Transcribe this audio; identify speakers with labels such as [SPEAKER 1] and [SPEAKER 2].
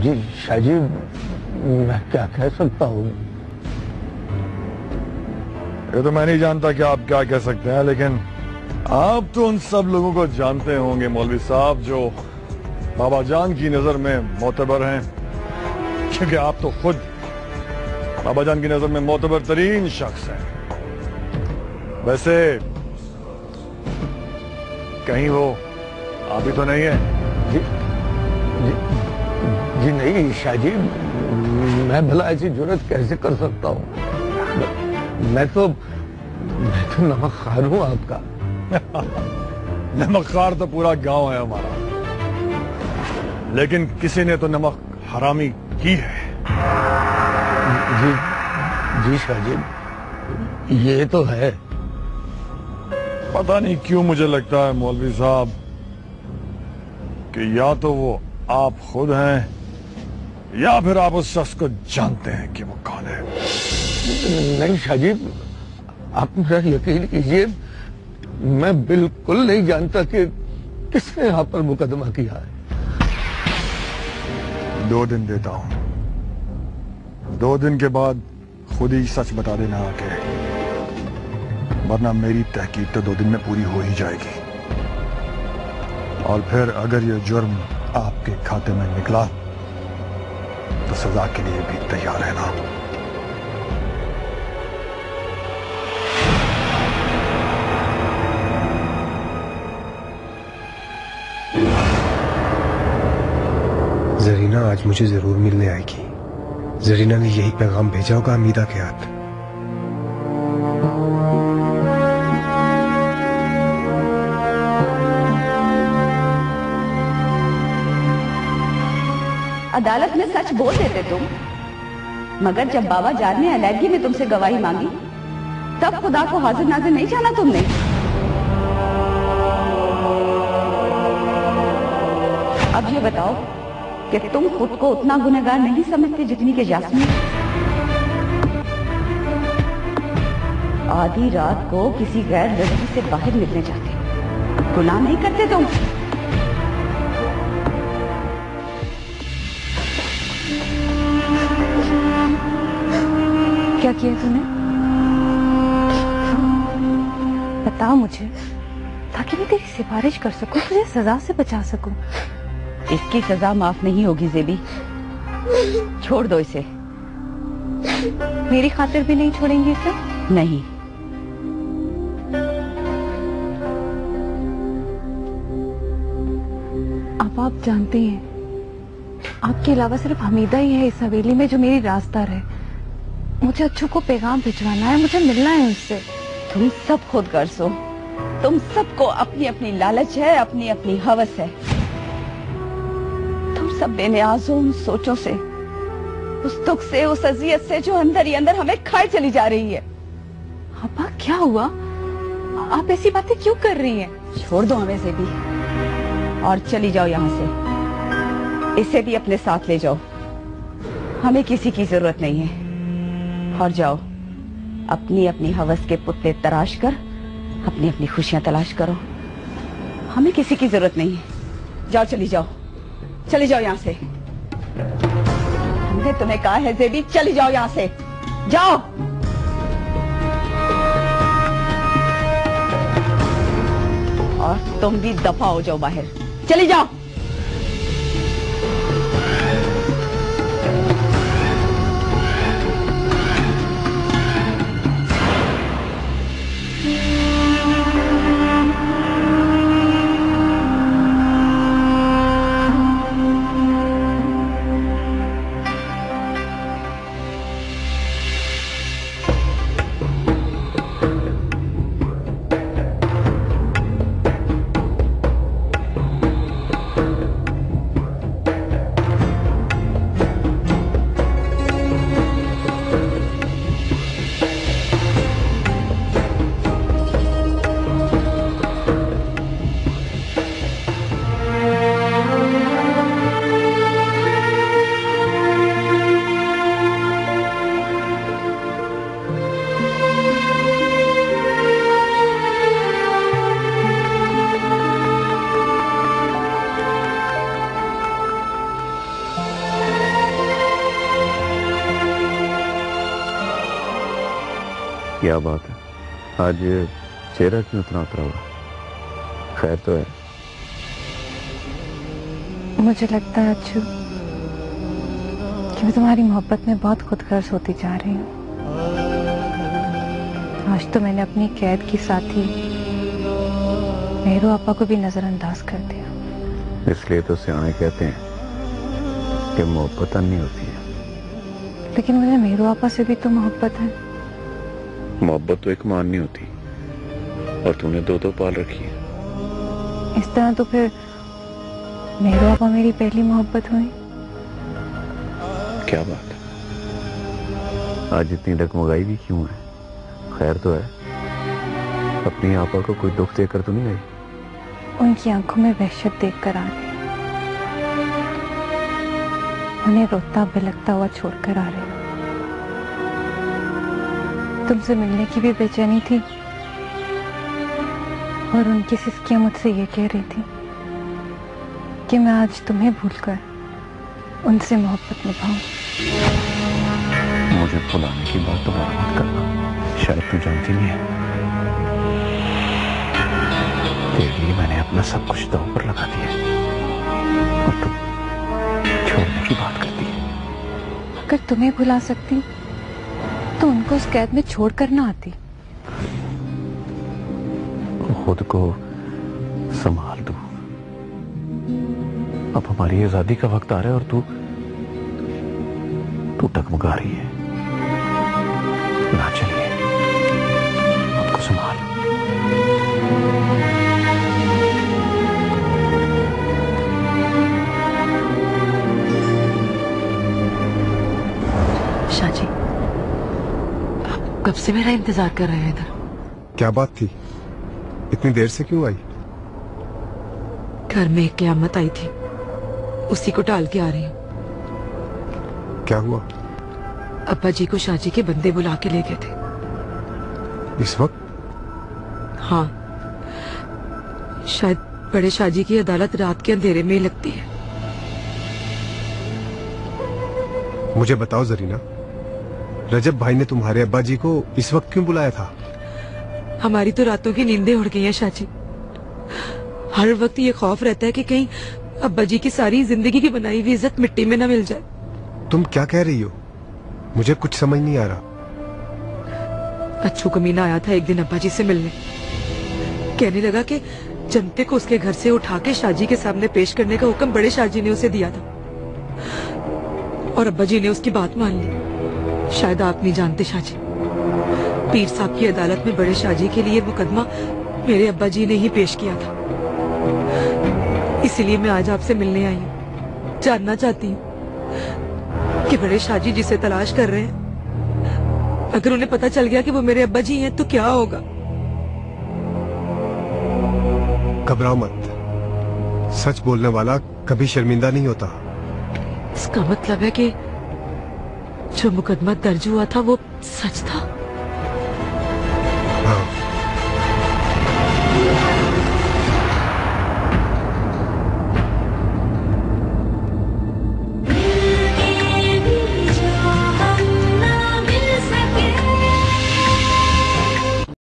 [SPEAKER 1] जी शाहजी, मैं क्या कह सकता हूँ?
[SPEAKER 2] ये तो मैं नहीं जानता कि आप क्या कह सकते हैं, लेकिन आप तो उन सब लोगों को जानते होंगे मौलवी साहब जो बाबा जान की नजर में मोतबर हैं, क्योंकि आप तो खुद बाबा जान की नजर में मोतबर तरीन शख्स हैं। वैसे कहीं वो आप ही तो नहीं है?
[SPEAKER 1] जी, जी, जी नहीं शाहजी, मैं भला ऐसी जुर्रत कैसे कर सकता हूँ? मैं तो नमकखार हूँ आपका।
[SPEAKER 2] नमकखार तो पूरा गांव है हमारा, लेकिन किसी ने तो नमक हरामी की है।
[SPEAKER 1] जी जी शाहजी, ये तो है।
[SPEAKER 2] पता नहीं क्यों मुझे लगता है मौलवी साहब कि या तो वो आप खुद हैं या फिर आप उस शख्स को जानते हैं कि वो कौन है।
[SPEAKER 1] नहीं शाहजी, आप मेरा यकीन कीजिए, मैं बिल्कुल नहीं जानता कि किसने यहाँ पर मुकदमा किया है।
[SPEAKER 2] 2 दिन देता हूं, 2 दिन के बाद खुद ही सच बता देना आके, वरना मेरी तहकीक तो 2 दिन में पूरी हो ही जाएगी। और फिर अगर ये जुर्म आपके खाते में निकला तो सजा के लिए भी तैयार रहना।
[SPEAKER 3] जरीना आज मुझे जरूर मिलने आएगी। जरीना ने यही पैगाम भेजा होगा हमीदा के हाथ।
[SPEAKER 4] अदालत में सच बोल देते तुम, मगर जब बाबा जान ने अलैदगी में तुमसे गवाही मांगी तब खुदा को हाजिर नाजिर नहीं जाना तुमने। अब ये बताओ कि तुम खुद को उतना गुनहगार नहीं समझते जितनी कि जासमीन। आधी रात को किसी गैर लड़की से बाहर निकलने जाते, गुनाह नहीं करते तुम?
[SPEAKER 5] क्या किया तूने? बताओ मुझे, ताकि मैं तेरी सिफारिश कर सकूं, तुझे सजा से बचा सकूं।
[SPEAKER 4] इसकी सजा माफ नहीं होगी ज़ेबी, छोड़ दो इसे।
[SPEAKER 5] मेरी खातिर भी नहीं छोड़ेंगे इसे?
[SPEAKER 4] नहीं।
[SPEAKER 5] अब आप जानते हैं, आपके अलावा सिर्फ हमीदा ही है इस हवेली में जो मेरी रास्ता है। मुझे अच्छू को पैगाम भिजवाना है, मुझे मिलना है उससे।
[SPEAKER 4] तुम सब खुद गर्ज हो, तुम सबको अपनी अपनी लालच है, अपनी अपनी हवस है। तुम सब बेनियाज हो उन सोचों से, उस दुख से, उस अजियत से जो अंदर ही अंदर हमें खाए चली जा रही है।
[SPEAKER 5] अब्बा क्या हुआ? आप ऐसी बातें क्यों कर रही हैं?
[SPEAKER 4] छोड़ दो हमें ज़ेबी और चली जाओ यहाँ से। इसे भी अपने साथ ले जाओ, हमें किसी की जरूरत नहीं है। और जाओ, अपनी अपनी हवस के पुतले तराश कर अपनी अपनी खुशियां तलाश करो, हमें किसी की जरूरत नहीं है। जाओ, चली जाओ, चली जाओ यहाँ से। हमने तुम्हें कहा है ज़ेबी, चली जाओ यहाँ से, जाओ। और तुम भी दफा हो जाओ बाहर, चली जाओ।
[SPEAKER 6] क्या बात है, आज चेहरा क्यों इतना उतरा हुआ? खैर तो है?
[SPEAKER 5] मुझे लगता है अच्छू कि मैं तुम्हारी मोहब्बत में बहुत खुदगर्ज होती जा रही हूँ। आज तो मैंने अपनी कैद की साथी मेहरू आपा को भी नजरअंदाज कर दिया।
[SPEAKER 6] इसलिए तो सियाने कहते हैं कि मोहब्बत अन्नी होती है।
[SPEAKER 5] लेकिन मुझे मेहरू आपा से भी तो मोहब्बत है।
[SPEAKER 6] मोहब्बत तो एक मान नहीं होती, और तूने दो पाल रखी है।
[SPEAKER 5] इस तरह तो फिर मेहरू आपा मेरी पहली मोहब्बत हुई।
[SPEAKER 6] क्या बात है, आज इतनी डगमगाई भी क्यों है? खैर तो है? अपनी आपा को कोई दुख देकर तो नहीं आई?
[SPEAKER 5] उनकी आंखों में वहशत देखकर आ गई। उन्हें रोता बिलखता हुआ छोड़कर आ रही। तुमसे मिलने की भी बेचैनी थी, और उनकी सिसकियां मुझसे ये कह रही थी कि मैं आज तुम्हें भूलकर उनसे मोहब्बत निभाऊं।
[SPEAKER 6] मुझे भुलाने की बात दोबारा मत करना, शायद तू जानती नहीं है, तेरे लिए मैंने अपना सब कुछ दांव पर लगा दिया, और तू छोड़ने की बात करती है।
[SPEAKER 5] अगर तुम्हें भुला सकती तो उनको उस कैद में छोड़कर ना आती।
[SPEAKER 6] खुद को संभाल तू, अब हमारी आजादी का वक्त आ रहा है और तू टकमगा रही है। ना चलिए, खुद को संभाल।
[SPEAKER 7] शाहजी, आप कब से मेरा इंतजार कर रहे हैं इधर?
[SPEAKER 3] क्या बात थी, इतनी देर से क्यों आई?
[SPEAKER 7] घर में एक क़यामत आई थी, उसी को टाल के आ रही हूँ।
[SPEAKER 3] क्या हुआ?
[SPEAKER 7] अब्बा जी को शाहजी के बंदे बुला के ले गए थे।
[SPEAKER 3] इस वक्त?
[SPEAKER 7] हाँ, शायद बड़े शाहजी की अदालत रात के अंधेरे में ही लगती है।
[SPEAKER 3] मुझे बताओ जरीना, रजब भाई ने तुम्हारे अब्बा जी को इस वक्त क्यों बुलाया था?
[SPEAKER 7] हमारी तो रातों की नींदें उड़ गई हैं शाहजी। हर वक्त ये खौफ रहता है कि कहीं अब्बा जी की सारी जिंदगी की बनाई हुई इज्जत मिट्टी में न मिल जाए।
[SPEAKER 3] तुम क्या कह रही हो? मुझे कुछ समझ नहीं आ रहा।
[SPEAKER 7] अच्छू कमीना आया था एक दिन अब्बा जी से मिलने, कहने लगा कि जनते को उसके घर से उठा के शाहजी के सामने पेश करने का हुक्म बड़े शाहजी ने उसे दिया था, और अब्बा जी ने उसकी बात मान ली। शायद आप नहीं जानते शाहजी, पीर साहब की अदालत में बड़े शाहजी के लिए मुकदमा मेरे अब्बा जी ने ही पेश किया था। इसीलिए मैं आज आपसे मिलने आई हूँ। जानना चाहती हूँ कि बड़े शाहजी जिसे तलाश कर रहे हैं, अगर उन्हें पता चल गया कि वो मेरे अब्बा जी हैं तो क्या होगा?
[SPEAKER 3] घबराओ मत, सच बोलने वाला कभी शर्मिंदा नहीं होता।
[SPEAKER 7] इसका मतलब है कि जो मुकदमा दर्ज हुआ था वो सच था?